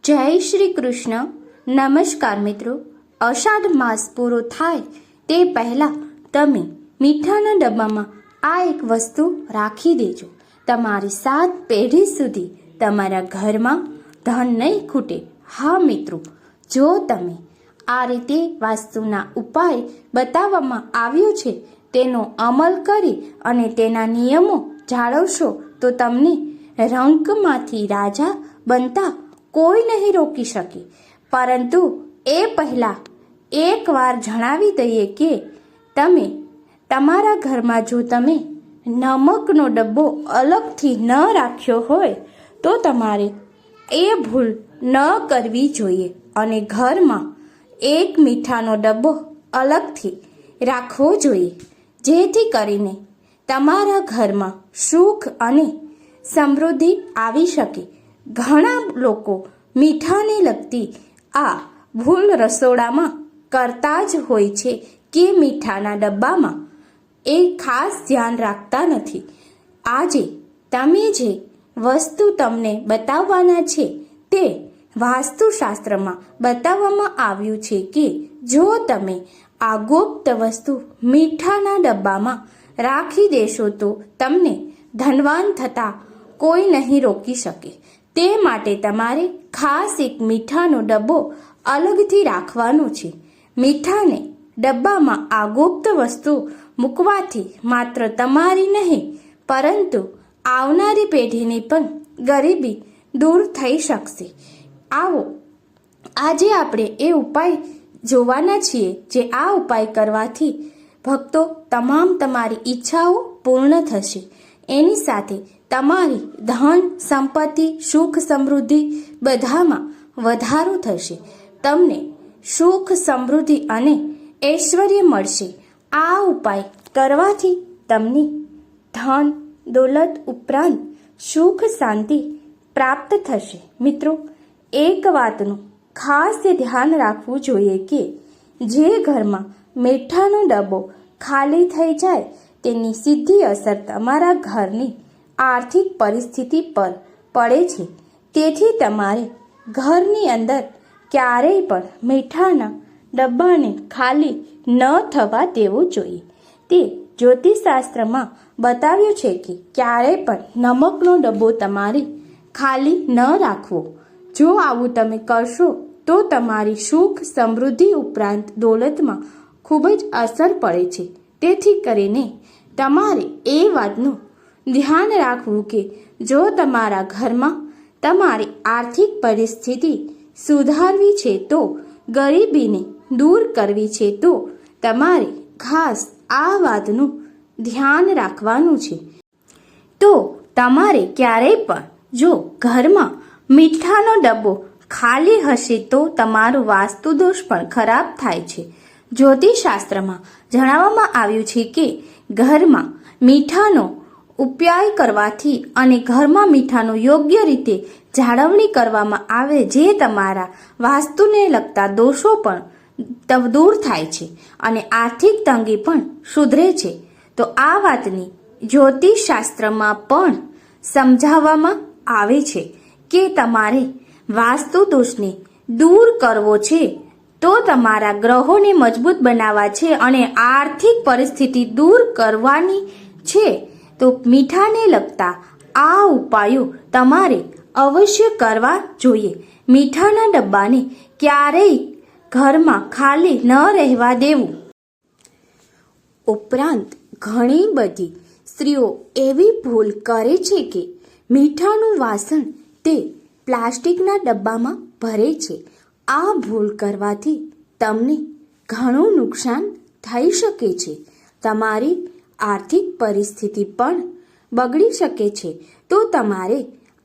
જય શ્રી કૃષ્ણ. નમસ્કાર મિત્રો. અષાઢ માસ પૂરો થાય તે પહેલાં તમે મીઠાના ડબ્બામાં આ એક વસ્તુ રાખી દેજો. તમારી 7 પેઢી સુધી તમારા ઘરમાં ધન નહીં ખૂટે. હા મિત્રો, જો તમે આ રીતે વાસ્તુના ઉપાય બતાવવામાં આવ્યો છે તેનો અમલ કરી અને તેના નિયમો જાળવશો તો તમને રંકમાંથી રાજા બનતા કોઈ નહીં રોકી શકે. પરંતુ એ પહેલાં એકવાર જણાવી દઈએ કે તમે તમારા ઘરમાં જો તમે નમકનો ડબ્બો અલગથી ન રાખ્યો હોય તો તમારે એ ભૂલ ન કરવી જોઈએ અને ઘરમાં એક મીઠાનો ડબ્બો અલગથી રાખવો જોઈએ, જેથી કરીને તમારા ઘરમાં સુખ અને સમૃદ્ધિ આવી શકે. ઘણા લોકો મીઠાને લગતી આ ભૂલ રસોડામાં કરતા જ હોય છે કે મીઠાના ડબ્બામાં એ ખાસ ધ્યાન રાખતા નથી. આજે તમે જે વસ્તુ તમને બતાવવાના છે તે વાસ્તુશાસ્ત્રમાં બતાવવામાં આવ્યું છે કે જો તમે આ ગુપ્ત વસ્તુ મીઠાના ડબ્બામાં રાખી દેશો તો તમને ધનવાન થતા કોઈ નહીં રોકી શકે. તે માટે તમારે ખાસ એક મીઠાનો ડબ્બો અલગથી રાખવાનો છે. મીઠાને ડબ્બામાં આ ગુપ્ત વસ્તુ મૂકવાથી માત્ર તમારી નહીં પરંતુ આવનારી પેઢીની પણ ગરીબી દૂર થઈ શકશે. આવો આજે આપણે એ ઉપાય જોવાના છીએ જે આ ઉપાય કરવાથી ભક્તો તમારી ઈચ્છાઓ પૂર્ણ થશે. એની સાથે તમારી ધન સંપત્તિ સુખ સમૃદ્ધિ બધામાં વધારો થશે. તમને સુખ સમૃદ્ધિ અને ઐશ્વર્ય મળશે. આ ઉપાય કરવાથી તમને ધન દોલત ઉપરાંત સુખ શાંતિ પ્રાપ્ત થશે. મિત્રો, એક વાતનું ખાસ ધ્યાન રાખવું જોઈએ કે જે ઘરમાં મીઠાનો ડબ્બો ખાલી થઈ જાય તેની સીધી અસર તમારા ઘરની આર્થિક પરિસ્થિતિ પર પડે છે. તેથી તમારે ઘરની અંદર ક્યારેય પણ મીઠાના ડબ્બાને ખાલી ન થવા દેવું જોઈએ. તે જ્યોતિષશાસ્ત્રમાં બતાવ્યું છે કે ક્યારેય પણ નમકનો ડબ્બો તમારે ખાલી ન રાખવો. જો આવું તમે કરશો તો તમારી સુખ સમૃદ્ધિ ઉપરાંત દોલતમાં ખૂબ જ અસર પડે છે. તેથી કરીને તમારે એ વાતનું ધ્યાન રાખવું કે જો તમારા ઘરમાં તમારી આર્થિક પરિસ્થિતિ સુધારવી છે તો ગરીબીને દૂર કરવી છે તો તમારે ખાસ આ વાતનું ધ્યાન રાખવાનું છે. તો તમારે ક્યારેય પણ જો ઘરમાં મીઠાનો ડબ્બો ખાલી હશે તો તમારો વાસ્તુદોષ પણ ખરાબ થાય છે. જ્યોતિષશાસ્ત્રમાં જણાવવામાં આવ્યું છે કે ઘરમાં મીઠાનો ઉપાય કરવાથી અને ઘરમાં મીઠાનો યોગ્ય રીતે જાળવણી કરવામાં આવે જે તમારા વાસ્તુને લગતા દોષો પણ દૂર થાય છે અને આર્થિક તંગી પણ સુધરે છે. તો આ વાતની જ્યોતિષશાસ્ત્રમાં પણ સમજાવવામાં આવે છે કે તમારે વાસ્તુ દોષને દૂર કરવો છે તો તમારા ગ્રહોને મજબૂત બનાવવા છે અને આર્થિક પરિસ્થિતિ દૂર કરવાની છે તો મીઠાને લગતા આ ઉપાયો તમારે અવશ્ય કરવા જોઈએ. મીઠાના ડબ્બાને ક્યારેય ઘરમાં ખાલી ન રહેવા દેવું. ઉપરાંત ઘણી બધી સ્ત્રીઓ એવી ભૂલ કરે છે કે મીઠાનું વાસણ તે પ્લાસ્ટિકના ડબ્બામાં ભરે છે. આ ભૂલ કરવાથી તમને ઘણું નુકસાન થઈ શકે છે. તમારી આર્થિક પરિસ્થિતિ પણ બગડી શકે છે. તો તમારે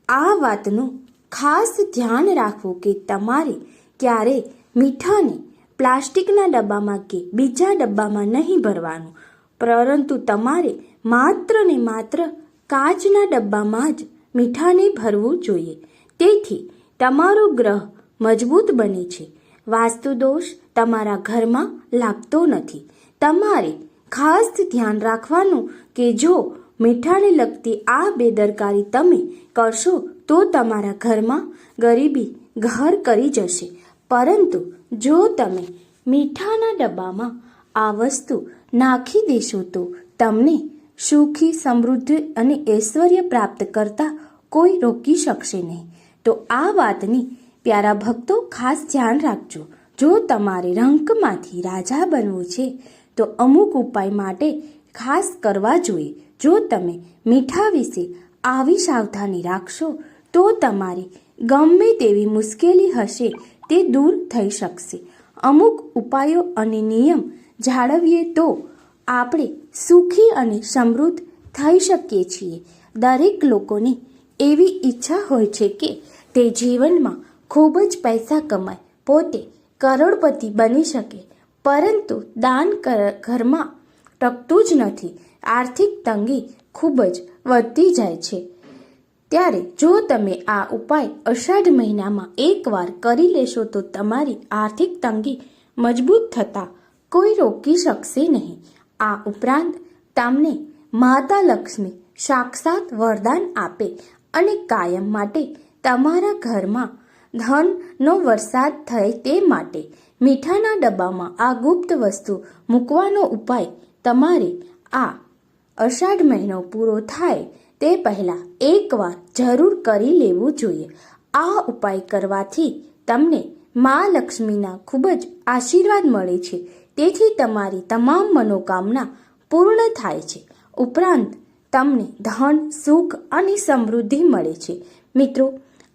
આ વાતનું ખાસ ધ્યાન રાખવું કે તમારે ક્યારે મીઠાને પ્લાસ્ટિકના ડબ્બામાં કે બીજા ડબ્બામાં નહીં ભરવાનું, પરંતુ તમારે માત્ર ને માત્ર કાચના ડબ્બામાં જ મીઠાને ભરવું જોઈએ. તેથી તમારો ગ્રહ મજબૂત બને છે. વાસ્તુ દોષ તમારા ઘરમાં લાગતો નથી. તમારે ખાસ ધ્યાન રાખવાનું કે જો મીઠાને લગતી આ બેદરકારી તમે કરશો તો તમારા ઘરમાં ગરીબી ઘર કરી જશે. પરંતુ જો તમે મીઠાના ડબ્બામાં આ વસ્તુ નાખી દેશો તો તમને સુખી, સમૃદ્ધિ અને ઐશ્વર્ય પ્રાપ્ત કરતા કોઈ રોકી શકશે નહીં. તો આ વાતની પ્યારા ભક્તો ખાસ ધ્યાન રાખજો. જો તમારે રંકમાંથી રાજા બનવું છે તો અમુક ઉપાય માટે ખાસ કરવા જોઈએ. જો તમે મીઠા વિશે આવી સાવધાની રાખશો તો તમારી ગમે તેવી મુશ્કેલી હશે તે દૂર થઈ શકશે. અમુક ઉપાયો અને નિયમ જાળવીએ તો આપણે સુખી અને સમૃદ્ધ થઈ શકીએ છીએ. દરેક લોકોની એવી ઈચ્છા હોય છે કે તે જીવનમાં ખૂબ જ પૈસા કમાય, પોતે કરોડપતિ બની શકે, પરંતુ દાન ઘરમાં ટકતું જ નથી. આર્થિક તંગી ખૂબ જ વધતી જાય છે. ત્યારે જો તમે આ ઉપાય અષાઢ મહિનામાં એકવાર કરી લેશો તો તમારી આર્થિક તંગી મજબૂત થતાં કોઈ રોકી શકશે નહીં. આ ઉપરાંત તમને માતા લક્ષ્મી સાક્ષાત વરદાન આપે અને કાયમ માટે તમારા ઘરમાં ધનનો વરસાદ થાય તે માટે મીઠાના ડબ્બામાં આ ગુપ્ત વસ્તુ મૂકવાનો ઉપાય તમારે આ અષાઢ મહિનો પૂરો થાય તે પહેલાં એકવાર જરૂર કરી લેવું જોઈએ. આ ઉપાય કરવાથી તમને મા લક્ષ્મીના ખૂબ જ આશીર્વાદ મળે છે. તેથી તમારી તમામ મનોકામના પૂર્ણ થાય છે. ઉપરાંત તમને ધન, સુખ અને સમૃદ્ધિ મળે છે. મિત્રો,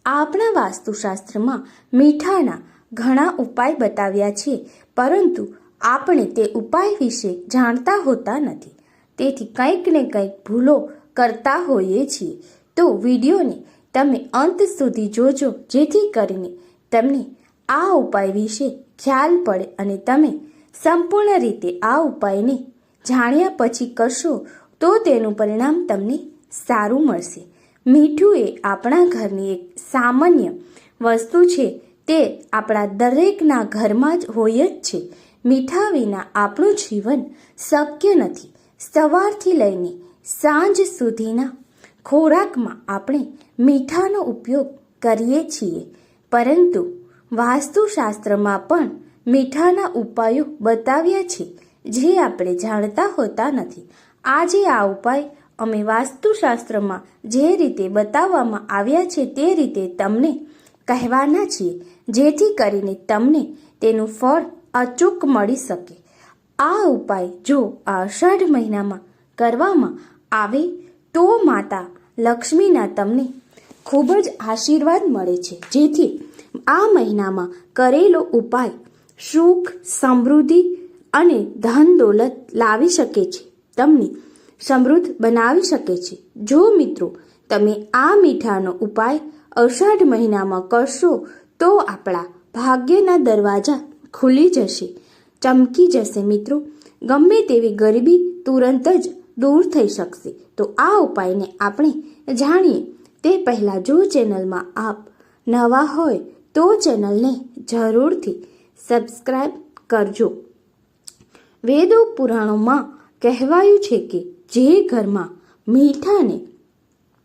આપણા વાસ્તુશાસ્ત્રમાં મીઠાના ઘણા ઉપાય બતાવ્યા છે, પરંતુ આપણે તે ઉપાય વિશે જાણતા હોતા નથી. તેથી કંઈક ને કંઈક ભૂલો કરતા હોઈએ છીએ. તો વિડીયોને તમે અંત સુધી જોજો, જેથી કરીને તમને આ ઉપાય વિશે ખ્યાલ પડે અને તમે સંપૂર્ણ રીતે આ ઉપાયને જાણ્યા પછી કરશો તો તેનું પરિણામ તમને સારું મળશે. મીઠું એ આપણા ઘરની એક સામાન્ય વસ્તુ છે. તે આપણા દરેકના ઘરમાં જ હોય જ છે. મીઠા વિના આપણું જીવન શક્ય નથી. સવારથી લઈને સાંજ સુધીના ખોરાકમાં આપણે મીઠાનો ઉપયોગ કરીએ છીએ, પરંતુ વાસ્તુશાસ્ત્રમાં પણ મીઠાના ઉપાયો બતાવ્યા છે જે આપણે જાણતા હોતા નથી. આજે આ ઉપાય અમે વાસ્તુશાસ્ત્રમાં જે રીતે બતાવવામાં આવ્યા છે તે રીતે તમને કહેવાના છીએ, જેથી કરીને તમને તેનું ફળ અચૂક મળી શકે. આ ઉપાય જો આ અષાઢ મહિનામાં કરવામાં આવે તો માતા લક્ષ્મીના તમને ખૂબ જ આશીર્વાદ મળે છે. જેથી આ મહિનામાં કરેલો ઉપાય સુખ, સમૃદ્ધિ અને ધન દોલત લાવી શકે છે, તમને સમૃદ્ધ બનાવી શકે છે. જો મિત્રો તમે આ મીઠાનો ઉપાય અષાઢ મહિનામાં કરશો તો આપણા ભાગ્યના દરવાજા ખુલી જશે, ચમકી જશે. મિત્રો, ગમે તેવી ગરીબી તુરંત જ દૂર થઈ શકશે. તો આ ઉપાયને આપણે જાણીએ તે પહેલાં જો ચેનલમાં આપ નવા હોય તો ચેનલને જરૂરથી સબસ્ક્રાઈબ કરજો. વેદો પુરાણોમાં કહેવાયું છે કે જે ઘરમાં મીઠાને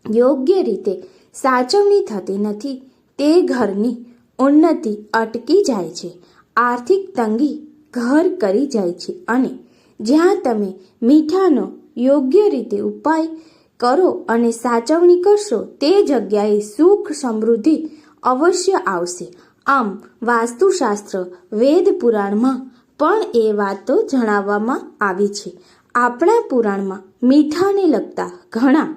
યોગ્ય રીતે સાચવણી થતી નથી તે ઘરની ઉન્નતિ અટકી જાય છે, આર્થિક તંગી ઘર કરી જાય છે. અને જ્યાં તમે મીઠાનો યોગ્ય રીતે ઉપાય કરો અને સાચવણી કરશો તે જગ્યાએ સુખ, સમૃદ્ધિ અવશ્ય આવશે. આમ વાસ્તુશાસ્ત્ર વેદ પુરાણમાં પણ એ વાતો જણાવવામાં આવી છે. આપણા પુરાણમાં મીઠાને લગતા ઘણા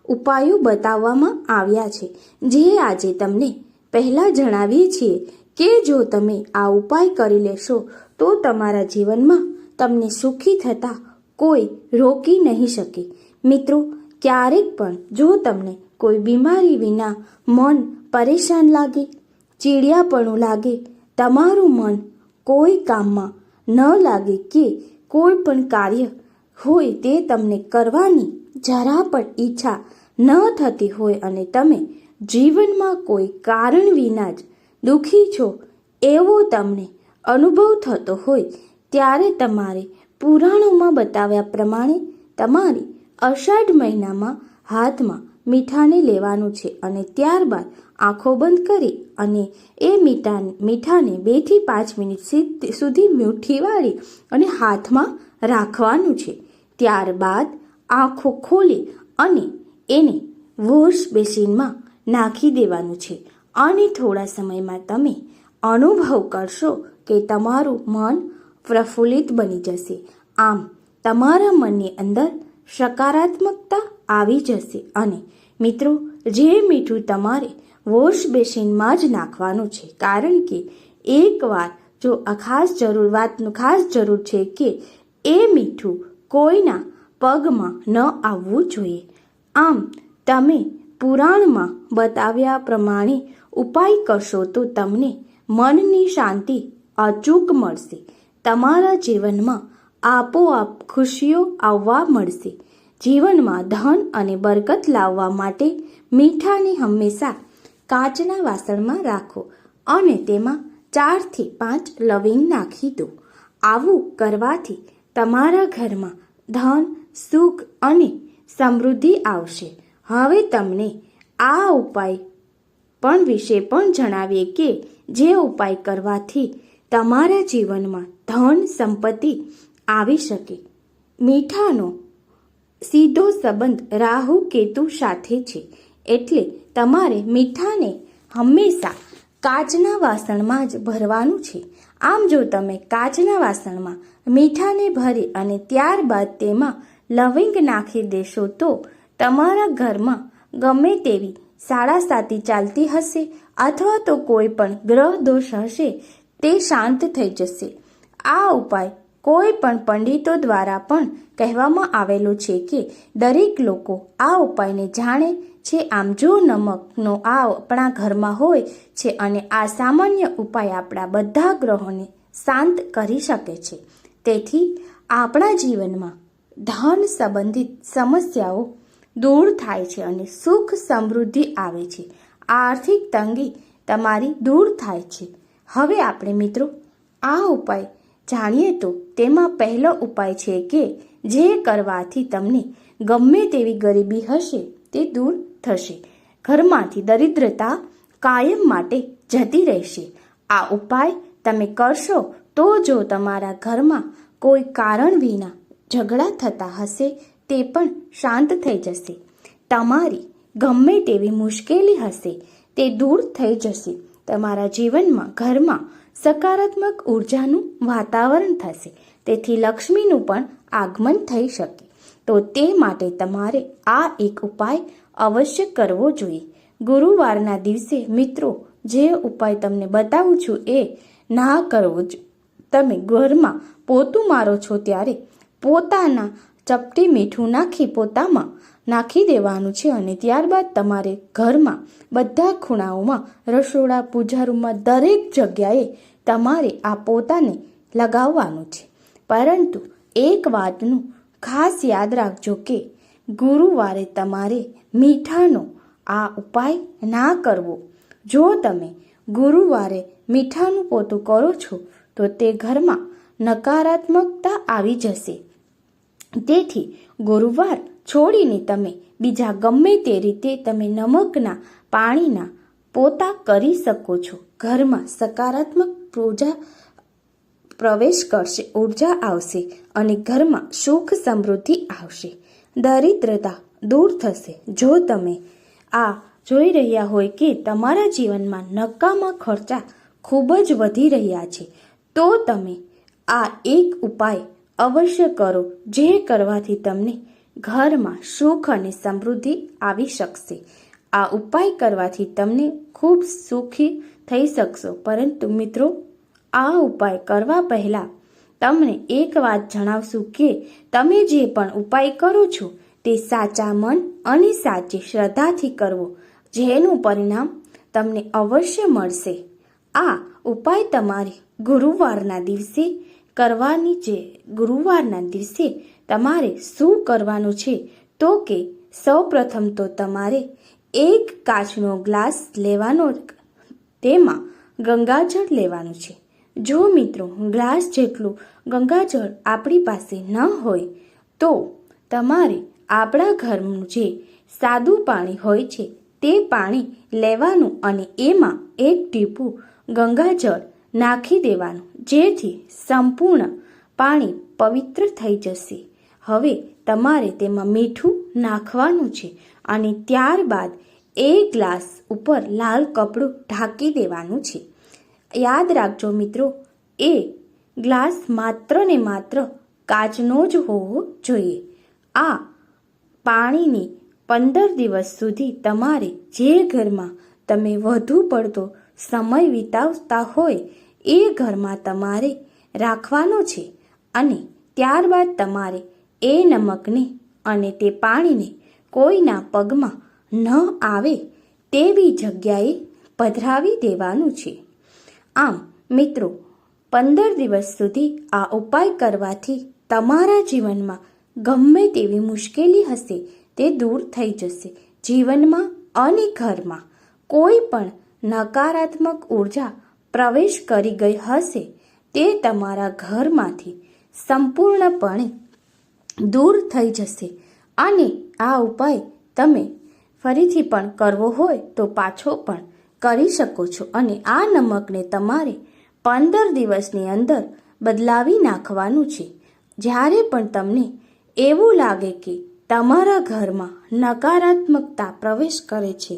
ઉપાયો બતાવવામાં આવ્યા છે, જે આજે તમને પહેલાં જણાવીએ છીએ કે જો તમે આ ઉપાય કરી લેશો તો તમારા જીવનમાં તમને સુખી થતા કોઈ રોકી નહીં શકે. મિત્રો, ક્યારેક પણ જો તમને કોઈ બીમારી વિના મન પરેશાન લાગે, ચીડિયાપણું લાગે, તમારું મન કોઈ કામમાં ન લાગે કે કોઈ પણ કાર્ય હોય તે તમને કરવાની જરા પણ ઈચ્છા ન થતી હોય અને તમે જીવનમાં કોઈ કારણ વિના જ દુઃખી છો એવો તમને અનુભવ થતો હોય, ત્યારે તમારે પુરાણોમાં બતાવ્યા પ્રમાણે તમારી અષાઢ મહિનામાં હાથમાં મીઠાને લેવાનું છે અને ત્યારબાદ આંખો બંધ કરી અને એ મીઠાને 2 થી 5 મિનિટ સુધી મુઠ્ઠી વાળી અને હાથમાં રાખવાનું છે. ત્યારબાદ આંખો ખોલી અને એને વોશ બેસિનમાં નાખી દેવાનું છે અને થોડા સમયમાં તમે અનુભવ કરશો કે તમારું મન પ્રફુલ્લિત બની જશે. આમ તમારા મનની અંદર સકારાત્મકતા આવી જશે. અને મિત્રો, જે મીઠું તમારે વોશ બેસિનમાં જ નાખવાનું છે, કારણ કે એકવાર જો આ વાતનું ખાસ જરૂર છે કે એ મીઠું કોઈના પગમાં ન આવવું જોઈએ. આમ તમે પુરાણમાં બતાવ્યા પ્રમાણે ઉપાય કરશો તો તમને મનની શાંતિ અચૂક મળશે. તમારા જીવનમાં આપોઆપ ખુશીઓ આવવા મળશે. જીવનમાં ધન અને બરકત લાવવા માટે મીઠાને હંમેશા કાચના વાસણમાં રાખો અને તેમાં 4 થી 5 લવિંગ નાખી દો. આવું કરવાથી તમારા ઘરમાં ધન, સુખ અને સમૃદ્ધિ આવશે. હવે તમને આ ઉપાય વિશે પણ જણાવીએ કે જે ઉપાય કરવાથી તમારા જીવનમાં ધન સંપત્તિ આવી શકે. મીઠાનો સીધો સંબંધ રાહુ કેતુ સાથે છે, એટલે તમારે મીઠાને હંમેશા કાચના વાસણમાં જ ભરવાનું છે. આમ જો તમે કાચના વાસણમાં મીઠાને ભરી અને ત્યારબાદ તેમાં લવિંગ નાખી દેશો તો તમારા ઘરમાં ગમે તેવી સાડાસાતી ચાલતી હશે અથવા તો કોઈ પણ ગ્રહ દોષ હશે તે શાંત થઈ જશે. આ ઉપાય કોઈ પણ પંડિતો દ્વારા પણ કહેવામાં આવેલું છે કે દરેક લોકો આ ઉપાયને જાણે છે. આમ જો નમકનો આ આપણા ઘરમાં હોય છે અને આ સામાન્ય ઉપાય આપણા બધા ગ્રહોને શાંત કરી શકે છે. તેથી આપણા જીવનમાં ધન સંબંધિત સમસ્યાઓ દૂર થાય છે અને સુખ સમૃદ્ધિ આવે છે. આર્થિક તંગી તમારી દૂર થાય છે. હવે આપણે મિત્રો આ ઉપાય જાણીએ તો તેમાં પહેલો ઉપાય છે કે જે કરવાથી તમને ગમે તેવી ગરીબી હશે તે દૂર થશે. ઘરમાંથી દરિદ્રતા કાયમ માટે જતી રહેશે. આ ઉપાય તમે કરશો તો જો તમારા ઘરમાં કોઈ કારણ વિના ઝઘડા થતા હશે તે પણ શાંત થઈ જશે. તમારી ગમે તેવી મુશ્કેલી હશે તે દૂર થઈ જશે. તમારા જીવનમાં ઘરમાં સકારાત્મક ઉર્જાનું વાતાવરણ થશે. તેથી લક્ષ્મીનું પણ આગમન થઈ શકે. તો તે માટે તમારે આ એક ઉપાય અવશ્ય કરવો જોઈએ. ગુરુવારના દિવસે મિત્રો જે ઉપાય તમને બતાવું છું એ ના કરવો જ. તમે ઘરમાં પોતું મારો છો ત્યારે પોતાના ચપટી મીઠું નાખી પોતામાં નાખી દેવાનું છે અને ત્યારબાદ તમારે ઘરમાં બધા ખૂણાઓમાં, રસોડા, પૂજા રૂમમાં દરેક જગ્યાએ તમારે આ પોતાને લગાવવાનું છે. પરંતુ એક વાતનું ખાસ યાદ રાખજો કે ગુરુવારે તમારે મીઠાનો આ ઉપાય ના કરવો. જો તમે ગુરુવારે મીઠાનું પોતું કરો છો તો તે ઘરમાં નકારાત્મકતા આવી જશે. તેથી ગુરુવાર છોડીને તમે બીજા ગમે તે રીતે તમે નમકના પાણીના પોતા કરી શકો છો. ઘરમાં સકારાત્મક ઉર્જા પ્રવેશ કરશે, ઉર્જા આવશે અને ઘરમાં સુખ સમૃદ્ધિ આવશે. દરિદ્રતા દૂર થશે. જો તમે આ જોઈ રહ્યા હોય કે તમારા જીવનમાં નકામા ખર્ચા ખૂબ જ વધી રહ્યા છે તો તમે આ એક ઉપાય અવશ્ય કરો, જે કરવાથી તમને ઘરમાં સુખ અને સમૃદ્ધિ આવી શકશે. આ ઉપાય કરવાથી તમને ખૂબ સુખી થઈ શકશો. પરંતુ મિત્રો, આ ઉપાય કરવા પહેલાં તમને એક વાત જણાવશું કે તમે જે પણ ઉપાય કરો છો તે સાચા મન અને સાચી શ્રદ્ધાથી કરવો, જેનું પરિણામ તમને અવશ્ય મળશે. આ ઉપાય તમારે ગુરુવારના દિવસે કરવાની છે. ગુરુવારના દિવસે તમારે શું કરવાનું છે તો કે સૌ પ્રથમ તો તમારે એક કાચનો ગ્લાસ લેવાનો, તેમાં ગંગાજળ લેવાનું છે. જો મિત્રો ગ્લાસ જેટલું ગંગાજળ આપણી પાસે ન હોય તો તમારે આપણા ઘરનું જે સાદું પાણી હોય છે તે પાણી લેવાનું અને એમાં એક ટીપું ગંગાજળ નાખી દેવાનું, જેથી સંપૂર્ણ પાણી પવિત્ર થઈ જશે. હવે તમારે તેમાં મીઠું નાખવાનું છે અને ત્યારબાદ એક ગ્લાસ ઉપર લાલ કપડું ઢાંકી દેવાનું છે. યાદ રાખજો મિત્રો, એ ગ્લાસ માત્ર ને માત્ર કાચનો જ હોવો જોઈએ. આ પાણીની 15 દિવસ સુધી તમારે જે ઘરમાં તમે વધુ પડતો સમય વિતાવતા હોય એ ઘરમાં તમારે રાખવાનો છે અને ત્યારબાદ તમારે એ નમકને અને તે પાણીને કોઈના પગમાં ન આવે તેવી જગ્યાએ પધરાવી દેવાનું છે. આમ મિત્રો, 15 દિવસ સુધી આ ઉપાય કરવાથી તમારા જીવનમાં ગમે તેવી મુશ્કેલી હશે તે દૂર થઈ જશે. જીવનમાં અને ઘરમાં કોઈ પણ નકારાત્મક ઉર્જા પ્રવેશ કરી ગઈ હશે તે તમારા ઘરમાંથી સંપૂર્ણપણે દૂર થઈ જશે. અને આ ઉપાય તમે ફરીથી પણ કરવો હોય તો પાછો પણ કરી શકો છો. અને આ નમકને તમારે 15 દિવસની અંદર બદલાવી નાખવાનું છે. જ્યારે પણ તમને એવું લાગે કે તમારા ઘરમાં નકારાત્મકતા પ્રવેશ કરે છે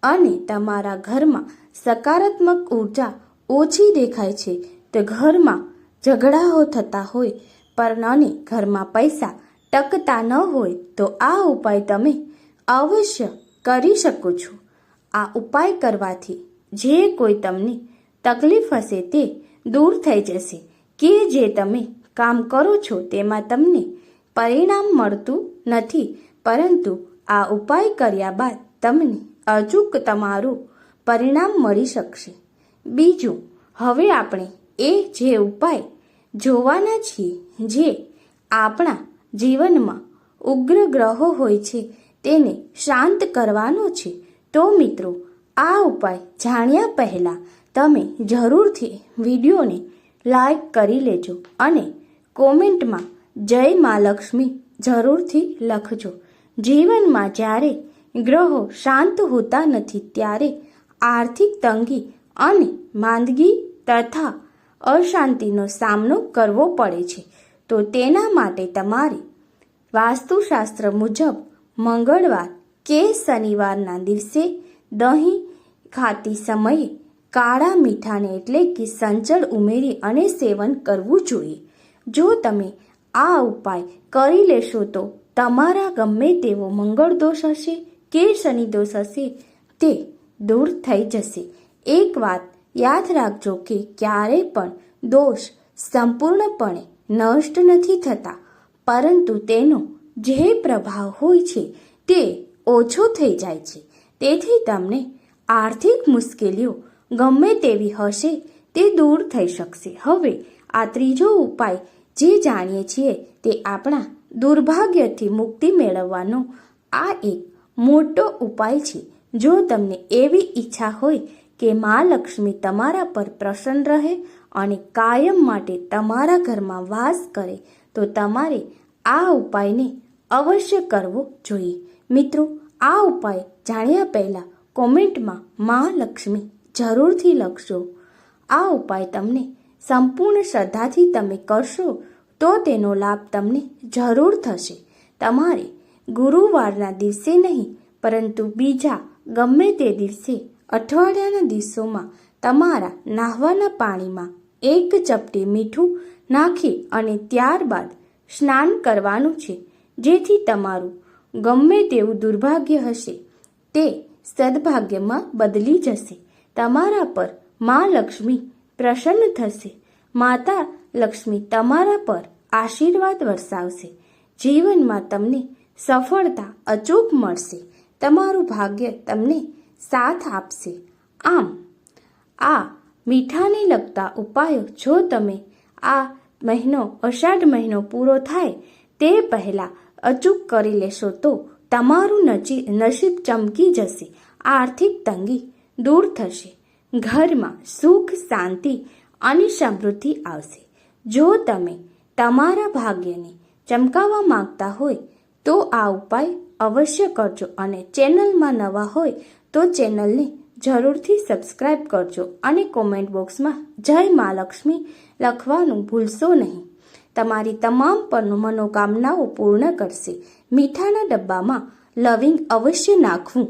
અને તમારા ઘરમાં સકારાત્મક ઉર્જા ઓછી દેખાય છે, તો ઘરમાં ઝઘડાઓ થતા હોય પણ અને ઘરમાં પૈસા ટકતા ન હોય, તો આ ઉપાય તમે અવશ્ય કરી શકો છો. આ ઉપાય કરવાથી જે કોઈ તમને તકલીફ હશે તે દૂર થઈ જશે. કે જે તમે કામ કરો છો તેમાં તમને પરિણામ મળતું નથી, પરંતુ આ ઉપાય કર્યા બાદ તમને અચૂક તમારું પરિણામ મળી શકશે. બીજું, હવે આપણે એ જે ઉપાય જોવાના છીએ જે આપણા જીવનમાં ઉગ્ર ગ્રહો હોય છે તેને શાંત કરવાનો છે. તો મિત્રો, આ ઉપાય જાણ્યા પહેલાં તમે જરૂરથી વિડીયોને લાઈક કરી લેજો અને કોમેન્ટમાં જય મા લક્ષ્મી જરૂરથી લખજો. જીવનમાં જ્યારે ગ્રહો શાંત હોતા નથી ત્યારે આર્થિક તંગી અને માંદગી તથા અશાંતિનો સામનો કરવો પડે છે. તો તેના માટે તમારે વાસ્તુશાસ્ત્ર મુજબ મંગળવાર કે શનિવારના દિવસે દહીં ખાતી સમયે કાળા મીઠાને એટલે કે સંચળ ઉમેરી અને સેવન કરવું જોઈએ. જો તમે આ ઉપાય કરી લેશો તો તમારા ગમે તેવો મંગળ દોષ હશે કે શનિ દોષ હશે તે દૂર થઈ જશે. એક વાત યાદ રાખજો કે ક્યારેય પણ દોષ સંપૂર્ણપણે નષ્ટ નથી થતા, પરંતુ તેનો જે પ્રભાવ હોય છે તે ઓછો થઈ જાય છે. તેથી તમને આર્થિક મુશ્કેલીઓ ગમે તેવી હશે તે દૂર થઈ શકશે. હવે આ ત્રીજો ઉપાય જે જાણીએ છીએ તે આપણા દુર્ભાગ્યથી મુક્તિ મેળવવાનો આ એક મોટો ઉપાય છે. જો તમને એવી ઈચ્છા હોય કે મા લક્ષ્મી તમારા પર પ્રસન્ન રહે અને કાયમ માટે તમારા ઘરમાં વાસ કરે, તો તમારે આ ઉપાયને અવશ્ય કરવો જોઈએ. મિત્રો, આ ઉપાય જાણ્યા પહેલાં કોમેન્ટમાં મા લક્ષ્મી જરૂરથી લખજો. આ ઉપાય તમને સંપૂર્ણ શ્રદ્ધાથી તમે કરશો તો તેનો લાભ તમને જરૂર થશે. તમારે ગુરુવારના દિવસે નહીં, પરંતુ બીજા ગમે તે દિવસે અઠવાડિયાના દિવસોમાં તમારા નાહવાના પાણીમાં એક ચપટી મીઠું નાખી અને ત્યારબાદ સ્નાન કરવાનું છે, જેથી તમારું ગમે તેવું દુર્ભાગ્ય હશે તે સદભાગ્યમાં બદલી જશે. તમારા પર મા લક્ષ્મી પ્રસન્ન થશે. માતા લક્ષ્મી તમારા પર આશીર્વાદ વરસાવશે. જીવનમાં તમને સફળતા અચૂક મળશે. તમારું ભાગ્ય તમને સાથ આપશે. આમ આ મીઠાને લગતા ઉપાયો જો તમે આ મહિનો અષાઢ મહિનો પૂરો થાય તે પહેલાં અચૂક કરી લેશો તો તમારું નસીબ ચમકી જશે. આર્થિક તંગી દૂર થશે. ઘરમાં સુખ, શાંતિ અને સમૃદ્ધિ આવશે. જો તમે તમારા ભાગ્યને ચમકાવવા માંગતા હોય તો આ ઉપાય અવશ્ય કરજો અને ચેનલમાં નવા હોય તો ચેનલને જરૂરથી સબસ્ક્રાઈબ કરજો અને કોમેન્ટ બોક્સમાં જય મા લક્ષ્મી લખવાનું ભૂલશો નહીં. તમારી તમામ મનોકામનાઓ પૂર્ણ કરશે. મીઠાના ડબ્બામાં લવિંગ અવશ્ય નાખવું.